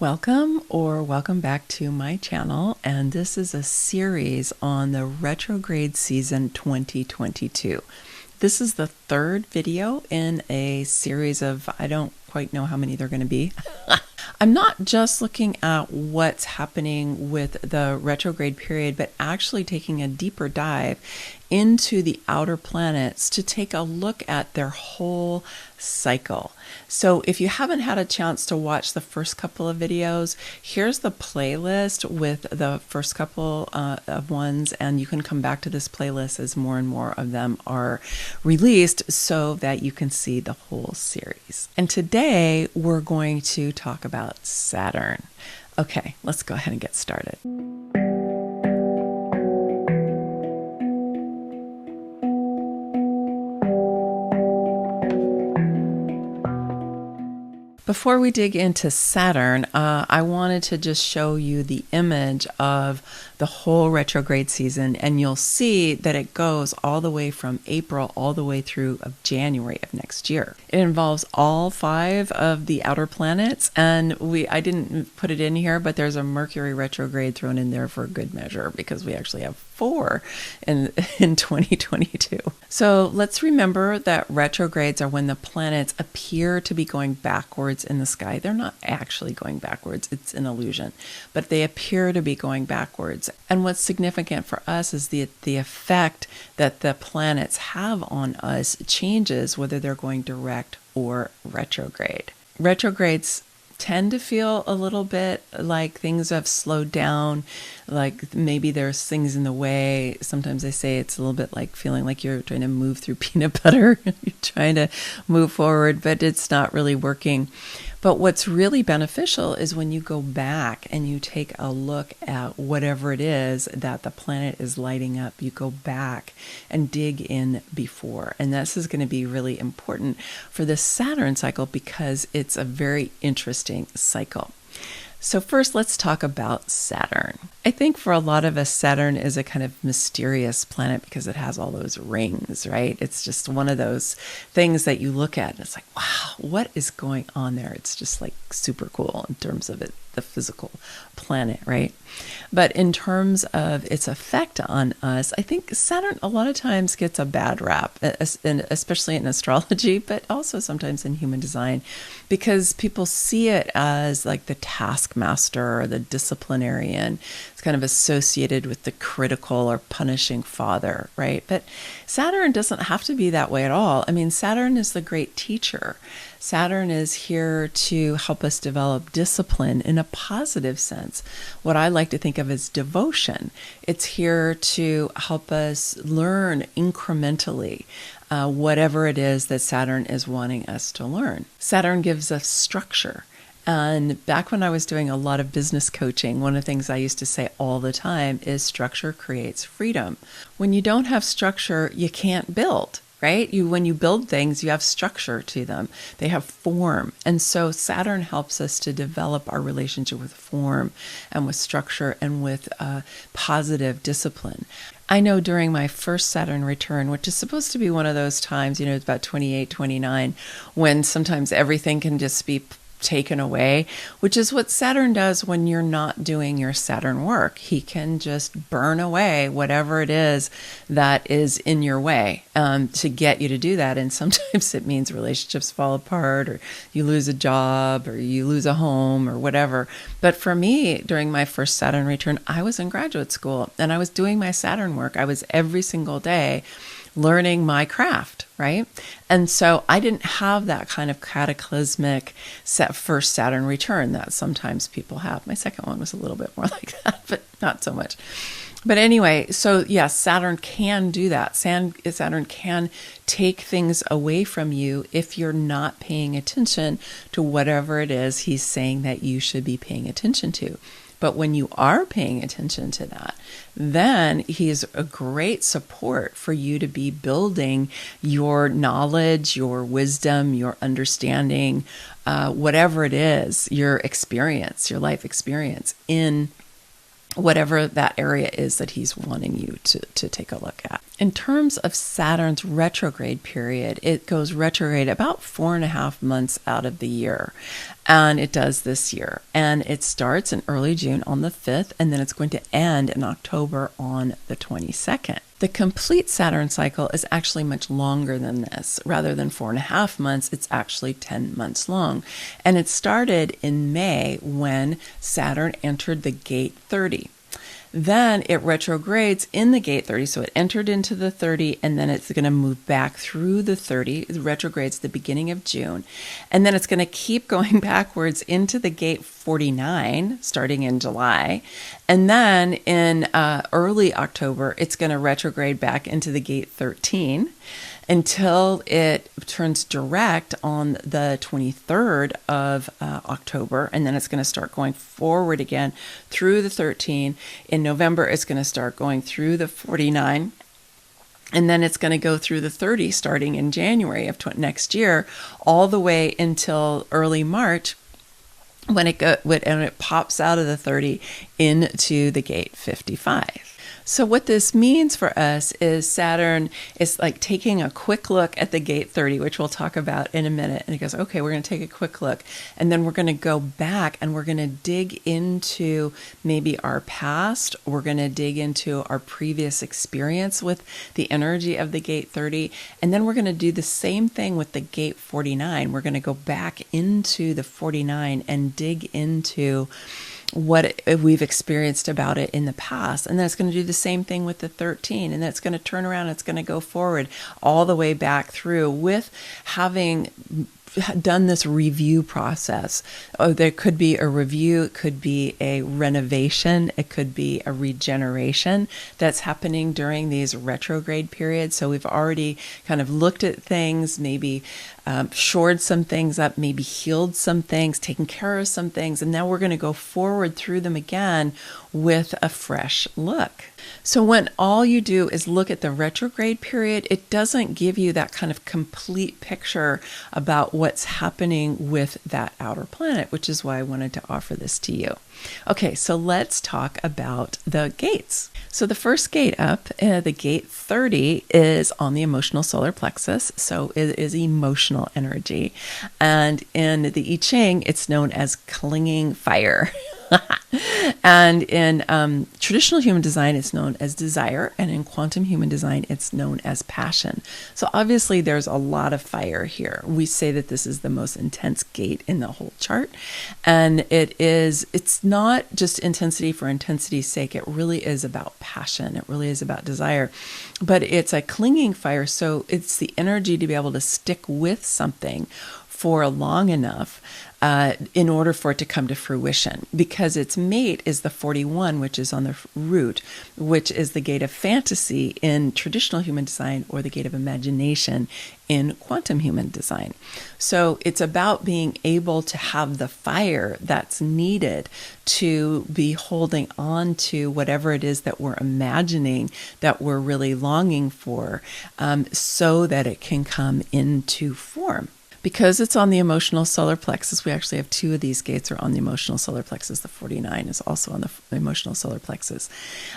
Welcome back to my channel, and this is a series on the retrograde season 2022. This is the third video in a series of, I don't quite know how many they're going to be. I'm not just looking at what's happening with the retrograde period, but actually taking a deeper dive into the outer planets to take a look at their whole cycle. So if you haven't had a chance to watch the first couple of videos, here's the playlist with the first couple of ones, and you can come back to this playlist as more and more of them are released so that you can see the whole series. And today we're going to talk about Saturn. Okay, let's go ahead and get started. Before we dig into Saturn, I wanted to just show you the image of the whole retrograde season, and you'll see that it goes all the way from April all the way through of January of next year. It involves all 5 of the outer planets, and I didn't put it in here, but there's a Mercury retrograde thrown in there for a good measure because we actually have 4 in 2022. So let's remember that retrogrades are when the planets appear to be going backwards in the sky. They're not actually going backwards, it's an illusion, but they appear to be going backwards. And what's significant for us is the effect that the planets have on us changes whether they're going direct or retrograde. Retrogrades tend to feel a little bit like things have slowed down, like maybe there's things in the way. Sometimes I say it's a little bit like feeling like you're trying to move through peanut butter. You're trying to move forward, but it's not really working. But what's really beneficial is when you go back and you take a look at whatever it is that the planet is lighting up, you go back and dig in before. And this is going to be really important for the Saturn cycle because it's a very interesting cycle. So first, let's talk about Saturn. I think for a lot of us, Saturn is a kind of mysterious planet because it has all those rings, right? It's just one of those things that you look at and it's like, wow, what is going on there? It's just like super cool in terms of it, the physical planet, right? But in terms of its effect on us, I think Saturn a lot of times gets a bad rap, especially in astrology, but also sometimes in human design, because people see it as like the taskmaster or the disciplinarian. It's kind of associated with the critical or punishing father, right? But Saturn doesn't have to be that way at all. I mean, Saturn is the great teacher. Saturn is here to help us develop discipline in a positive sense. What I like to think of as devotion. It's here to help us learn incrementally whatever it is that Saturn is wanting us to learn. Saturn gives us structure. And back when I was doing a lot of business coaching, one of the things I used to say all the time is structure creates freedom. When you don't have structure, you can't build. Right? When you build things, you have structure to them. They have form. And so Saturn helps us to develop our relationship with form and with structure and with positive discipline. I know during my first Saturn return, which is supposed to be one of those times, it's about 28, 29, when sometimes everything can just be taken away, which is what Saturn does when you're not doing your Saturn work. He can just burn away whatever it is that is in your way to get you to do that. And sometimes it means relationships fall apart, or you lose a job, or you lose a home, or whatever. But for me, during my first Saturn return, I was in graduate school and I was doing my Saturn work. I was every single day learning my craft, right? And so I didn't have that kind of cataclysmic first Saturn return that sometimes people have. My second one was a little bit more like that, but not so much. But anyway, so yes, Saturn can do that. Saturn can take things away from you if you're not paying attention to whatever it is he's saying that you should be paying attention to. But when you are paying attention to that, then he's a great support for you to be building your knowledge, your wisdom, your understanding, whatever it is, your experience, your life experience in whatever that area is that he's wanting you to take a look at. In terms of Saturn's retrograde period, it goes retrograde about 4.5 months out of the year. And it does this year. And it starts in early June on the 5th, and then it's going to end in October on the 22nd. The complete Saturn cycle is actually much longer than this. Rather than 4.5 months, it's actually 10 months long. And it started in May when Saturn entered the gate 30. Then it retrogrades in the gate 30. So it entered into the 30, and then it's going to move back through the 30. It retrogrades the beginning of June. And then it's going to keep going backwards into the gate 49, starting in July. And then in early October, it's going to retrograde back into the gate 13 until it turns direct on the 23rd of October. And then it's going to start going forward again through the 13. In November, it's going to start going through the 49. And then it's going to go through the 30 starting in January of next year, all the way until early March, when it pops out of the 30 into the gate 55. So what this means for us is Saturn is like taking a quick look at the gate 30, which we'll talk about in a minute. And it goes, okay, we're going to take a quick look. And then we're going to go back and we're going to dig into maybe our past. We're going to dig into our previous experience with the energy of the gate 30. And then we're going to do the same thing with the gate 49. We're going to go back into the 49 and dig into what we've experienced about it in the past. And then it's going to do the same thing with the 13. And then it's going to turn around, it's going to go forward all the way back through with having done this review process. Oh, there could be a review, it could be a renovation, it could be a regeneration that's happening during these retrograde periods. So we've already kind of looked at things, maybe shored some things up, maybe healed some things, taken care of some things, and now we're going to go forward through them again with a fresh look. So when all you do is look at the retrograde period, it doesn't give you that kind of complete picture about what's happening with that outer planet, which is why I wanted to offer this to you. Okay, so let's talk about the gates. So the first gate up, the gate 30, is on the emotional solar plexus. So it is emotional energy. And in the I Ching, it's known as clinging fire. And in traditional human design, it's known as desire. And in quantum human design, it's known as passion. So obviously, there's a lot of fire here. We say that this is the most intense gate in the whole chart. And it's not just intensity for intensity's sake. It really is about passion. It really is about desire. But it's a clinging fire. So it's the energy to be able to stick with something for long enough in order for it to come to fruition, because its mate is the 41, which is on the root, which is the gate of fantasy in traditional human design, or the gate of imagination in quantum human design. So it's about being able to have the fire that's needed to be holding on to whatever it is that we're imagining, that we're really longing for, so that it can come into form. Because it's on the emotional solar plexus, we actually have two of these gates are on the emotional solar plexus. The 49 is also on the emotional solar plexus.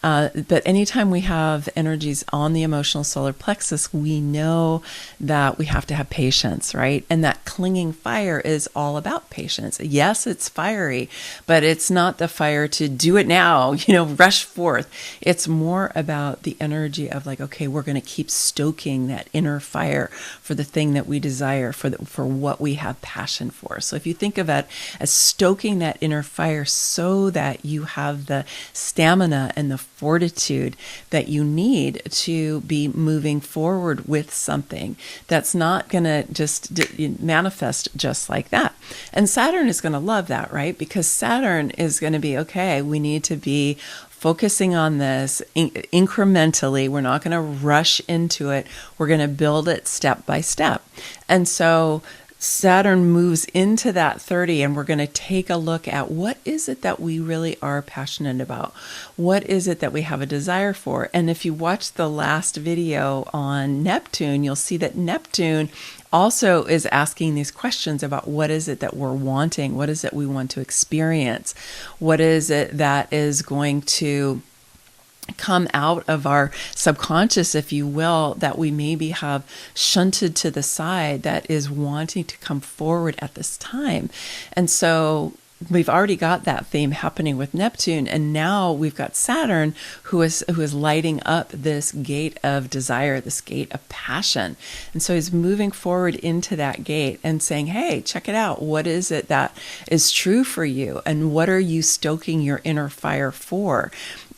But anytime we have energies on the emotional solar plexus, we know that we have to have patience, right? And that clinging fire is all about patience. Yes, it's fiery, but it's not the fire to do it now, rush forth. It's more about the energy of like, okay, we're going to keep stoking that inner fire for the thing that we desire, for what we have passion for. So if you think of it as stoking that inner fire so that you have the stamina and the fortitude that you need to be moving forward with something that's not going to just manifest just like that. And Saturn is going to love that, right? Because Saturn is going to be, okay, we need to be focusing on this incrementally. We're not going to rush into it. We're going to build it step by step. And so Saturn moves into that 30, and we're going to take a look at what is it that we really are passionate about? What is it that we have a desire for? And if you watch the last video on Neptune, you'll see that Neptune also is asking these questions about what is it that we're wanting? What is it we want to experience? What is it that is going to come out of our subconscious, if you will, that we maybe have shunted to the side that is wanting to come forward at this time. And so we've already got that theme happening with Neptune, and now we've got Saturn who is lighting up this gate of desire, this gate of passion. And so he's moving forward into that gate and saying, hey, check it out. What is it that is true for you? And what are you stoking your inner fire for?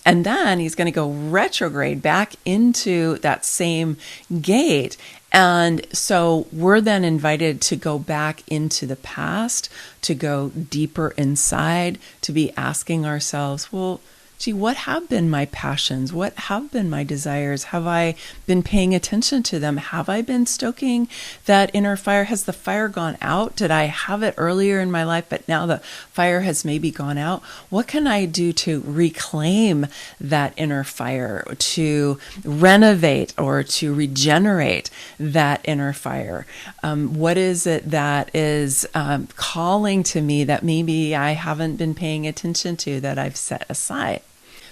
And then he's going to go retrograde back into that same gate. And so we're then invited to go back into the past, to go deeper inside, to be asking ourselves, well, gee, what have been my passions? What have been my desires? Have I been paying attention to them? Have I been stoking that inner fire? Has the fire gone out? Did I have it earlier in my life, but now the fire has maybe gone out? What can I do to reclaim that inner fire, to renovate or to regenerate that inner fire? What is it that is calling to me that maybe I haven't been paying attention to, that I've set aside?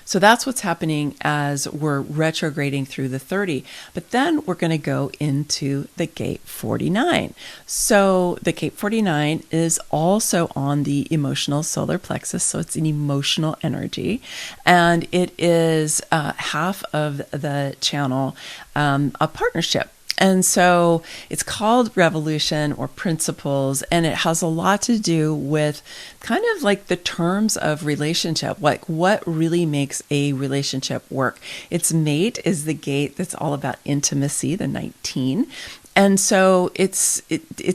So that's what's happening as we're retrograding through the 30. But then we're going to go into the gate 49. So the gate 49 is also on the emotional solar plexus. So it's an emotional energy. And it is half of the channel, a partnership. And so it's called Revolution or Principles, and it has a lot to do with kind of like the terms of relationship, like what really makes a relationship work. Its mate is the gate that's all about intimacy, the 19. And so it's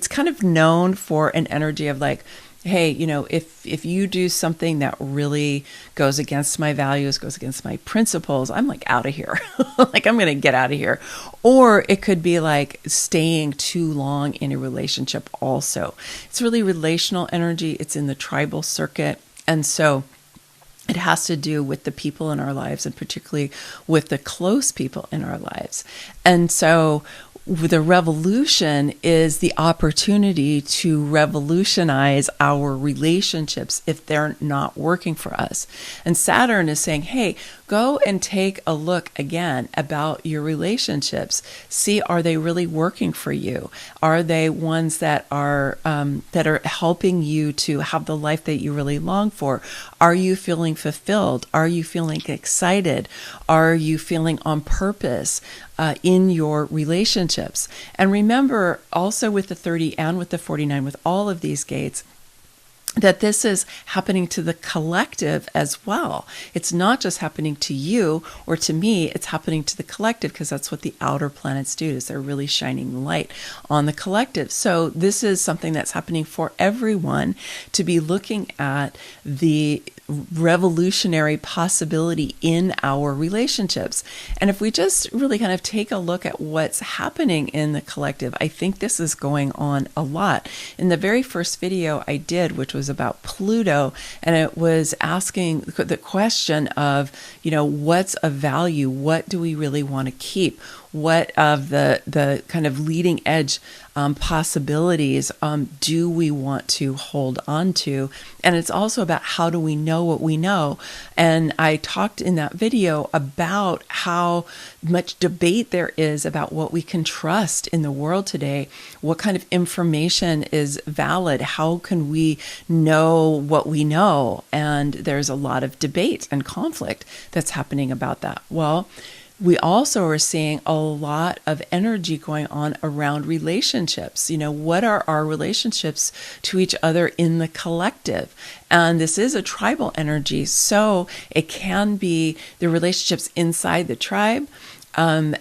kind of known for an energy of like, hey, you know, if you do something that really goes against my values, goes against my principles, I'm like out of here. Like I'm going to get out of here. Or it could be like staying too long in a relationship also. It's really relational energy. It's in the tribal circuit. And so it has to do with the people in our lives, and particularly with the close people in our lives. And so the revolution is the opportunity to revolutionize our relationships if they're not working for us. And Saturn is saying, hey, go and take a look again about your relationships. See, are they really working for you? Are they ones that are helping you to have the life that you really long for? Are you feeling fulfilled? Are you feeling excited? Are you feeling on purpose in your relationships? And remember, also with the 30 and with the 49, with all of these gates, that this is happening to the collective as well. It's not just happening to you or to me, it's happening to the collective, because that's what the outer planets do, is they're really shining light on the collective. So this is something that's happening for everyone, to be looking at the revolutionary possibility in our relationships. And if we just really kind of take a look at what's happening in the collective, I think this is going on a lot. In the very first video I did, which was about Pluto, and it was asking the question of, you know, what's of value? What do we really want to keep? What of the kind of leading edge possibilities do we want to hold on to? And it's also about how do we know what we know? And I talked in that video about how much debate there is about what we can trust in the world today. What kind of information is valid? How can we know what we know? And there's a lot of debate and conflict that's happening about that. Well, we also are seeing a lot of energy going on around relationships. You know, what are our relationships to each other in the collective? And this is a tribal energy, so it can be the relationships inside the tribe. But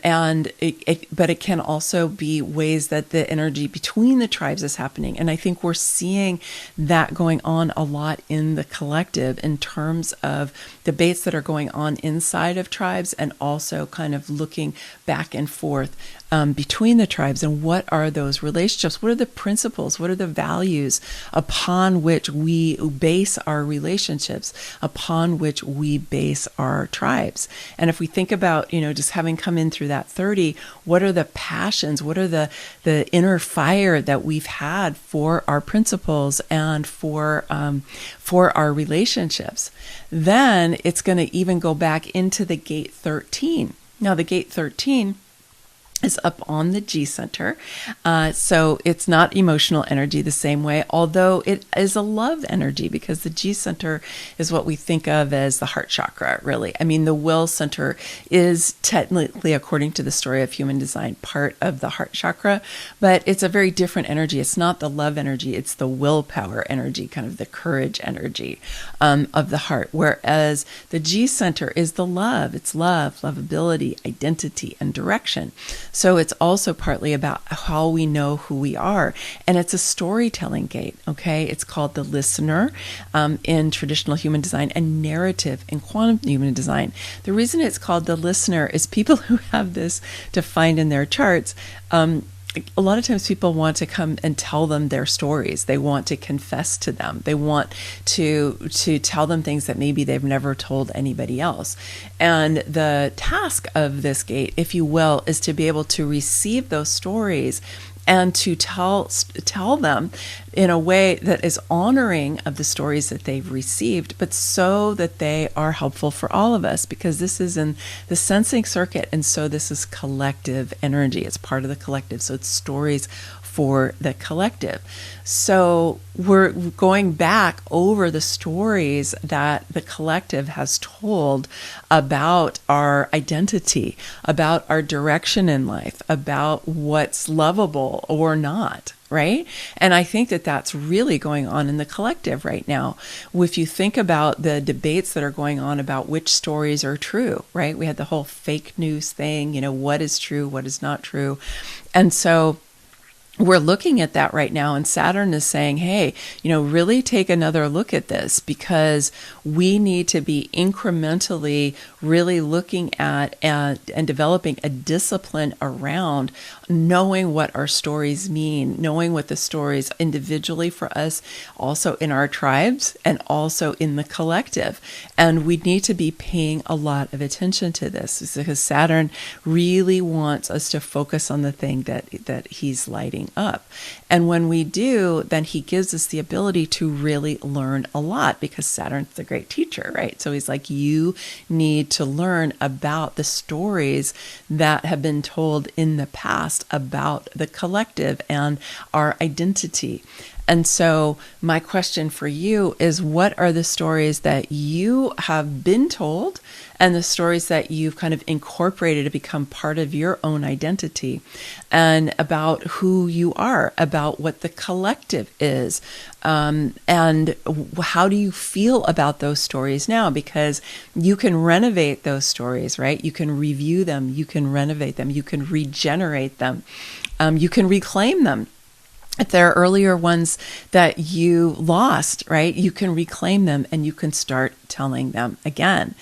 it can also be ways that the energy between the tribes is happening. And I think we're seeing that going on a lot in the collective in terms of debates that are going on inside of tribes, and also kind of looking back and forth between the tribes, and what are those relationships? What are the principles? What are the values upon which we base our relationships, upon which we base our tribes? And if we think about, just having come in through that 30, what are the passions? What are the inner fire that we've had for our principles and for our relationships? Then it's going to even go back into the gate 13. Now, the gate 13 is up on the G center. So it's not emotional energy the same way, although it is a love energy, because the G center is what we think of as the heart chakra, really. I mean, the will center is technically, according to the story of human design, part of the heart chakra, but it's a very different energy. It's not the love energy, it's the willpower energy, kind of the courage energy of the heart. Whereas the G center is the love. It's love, lovability, identity, and direction. So it's also partly about how we know who we are. And it's a storytelling gate, okay? It's called the listener in traditional human design, and narrative in quantum human design. The reason it's called the listener is people who have this defined in their charts, a lot of times people want to come and tell them their stories. They want to confess to them. They want to tell them things that maybe they've never told anybody else. And the task of this gate, if you will, is to be able to receive those stories and to tell them in a way that is honoring of the stories that they've received, but so that they are helpful for all of us, because this is in the sensing circuit, and so this is collective energy. It's part of the collective, so it's stories for the collective. So we're going back over the stories that the collective has told about our identity, about our direction in life, about what's lovable or not, right? And I think that that's really going on in the collective right now. If you think about the debates that are going on about which stories are true, right? We had the whole fake news thing, what is true, what is not true. And so we're looking at that right now, and Saturn is saying, hey, really take another look at this, because we need to be incrementally really looking at and developing a discipline around knowing what our stories mean, knowing what the stories individually for us, also in our tribes, and also in the collective. And we need to be paying a lot of attention to this, because Saturn really wants us to focus on the thing that he's lighting up. And when we do, then he gives us the ability to really learn a lot, because Saturn's the great teacher, right? So he's like, you need to learn about the stories that have been told in the past about the collective and our identity. And so my question for you is, what are the stories that you have been told and the stories that you've kind of incorporated to become part of your own identity, and about who you are, about what the collective is, and how do you feel about those stories now? Because you can renovate those stories, right? You can review them, you can renovate them, you can regenerate them, you can reclaim them. If there are earlier ones that you lost, right, you can reclaim them and you can start telling them again.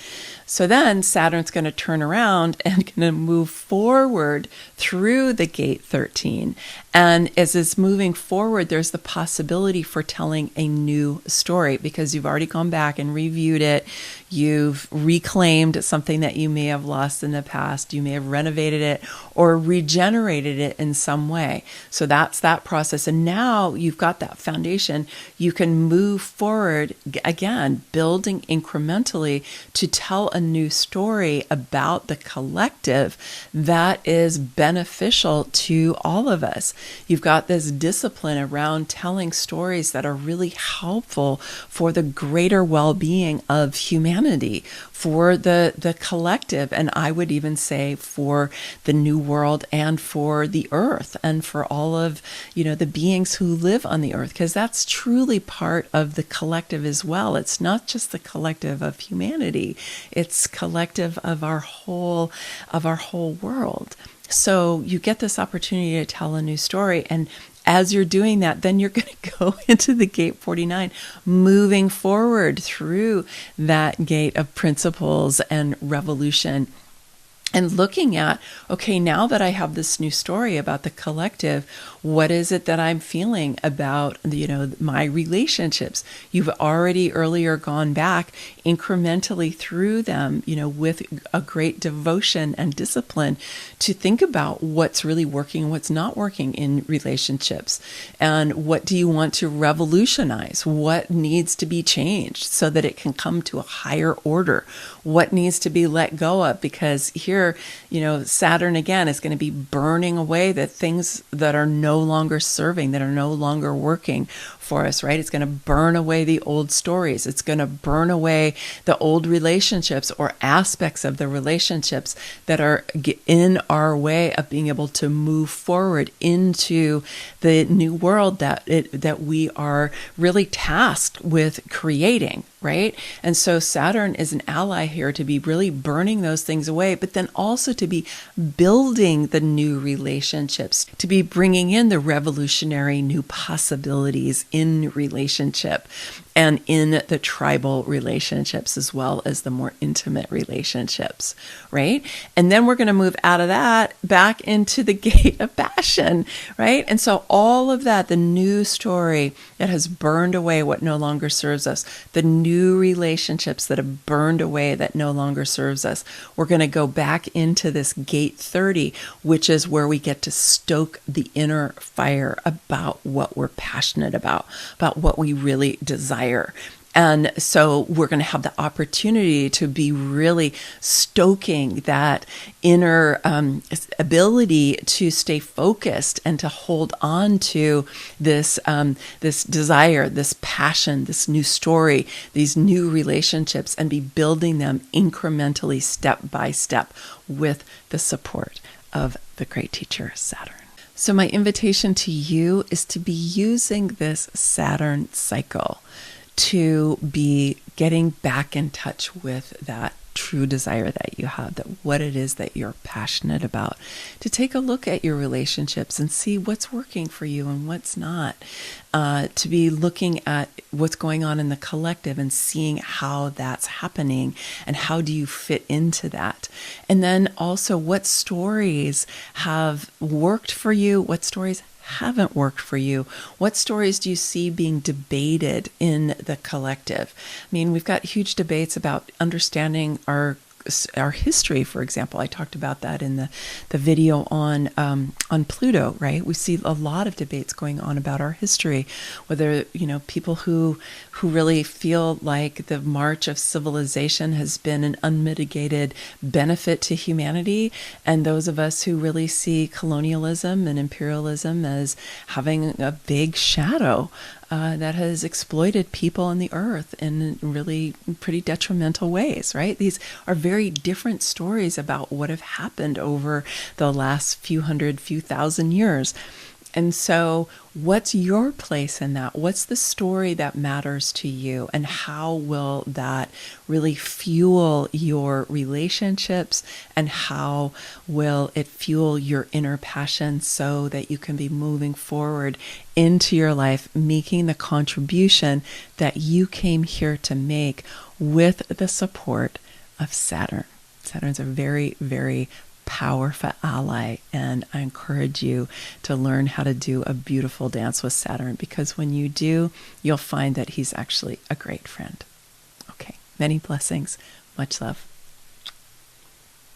So then Saturn's going to turn around and going to move forward through the gate 13. And as it's moving forward, there's the possibility for telling a new story, because you've already gone back and reviewed it. You've reclaimed something that you may have lost in the past. You may have renovated it or regenerated it in some way. So that's that process. And now you've got that foundation. You can move forward again, building incrementally to tell a new story about the collective that is beneficial to all of us. You've got this discipline around telling stories that are really helpful for the greater well-being of humanity, for the collective, and I would even say for the new world and for the earth and for all of, the beings who live on the earth, because that's truly part of the collective as well. It's not just the collective of humanity, it's collective of our whole world. So you get this opportunity to tell a new story, and as you're doing that, then you're going to go into the gate 49, moving forward through that gate of principles and revolution. And looking at, okay, now that I have this new story about the collective, what is it that I'm feeling about, my relationships? You've already earlier gone back incrementally through them, with a great devotion and discipline to think about what's really working and what's not working in relationships. And what do you want to revolutionize? What needs to be changed so that it can come to a higher order? What needs to be let go of? Because here, Saturn again is going to be burning away the things that are no longer serving, that are no longer working for us, right? It's going to burn away the old stories. It's going to burn away the old relationships or aspects of the relationships that are in our way of being able to move forward into the new world that we are really tasked with creating, right? And so Saturn is an ally here to be really burning those things away, but then also to be building the new relationships, to be bringing in the revolutionary new possibilities in relationship and in the tribal relationships as well as the more intimate relationships, right? And then we're going to move out of that back into the gate of passion, right? And so all of that, the new story that has burned away what no longer serves us, the new relationships that have burned away that no longer serves us, we're going to go back into this gate 30, which is where we get to stoke the inner fire about what we're passionate about what we really desire. And so we're going to have the opportunity to be really stoking that inner ability to stay focused and to hold on to this desire, this passion, this new story, these new relationships, and be building them incrementally, step by step, with the support of the great teacher, Saturn. So my invitation to you is to be using this Saturn cycle to be getting back in touch with that true desire that you have, that what it is that you're passionate about, to take a look at your relationships and see what's working for you and what's not, to be looking at what's going on in the collective and seeing how that's happening and how do you fit into that. And then also what stories have worked for you, what stories haven't worked for you? What stories do you see being debated in the collective? I mean, we've got huge debates about understanding our history, for example. I talked about that in the video on Pluto, right? We see a lot of debates going on about our history, whether, people who really feel like the march of civilization has been an unmitigated benefit to humanity, and those of us who really see colonialism and imperialism as having a big shadow that has exploited people on the earth in really pretty detrimental ways, right? These are very different stories about what have happened over the last few thousand years. And so what's your place in that? What's the story that matters to you? And how will that really fuel your relationships? And how will it fuel your inner passion so that you can be moving forward into your life, making the contribution that you came here to make with the support of Saturn? Saturn's a very, very powerful ally, and I encourage you to learn how to do a beautiful dance with Saturn, because when you do, you'll find that he's actually a great friend. Okay, many blessings, much love.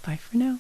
Bye for now.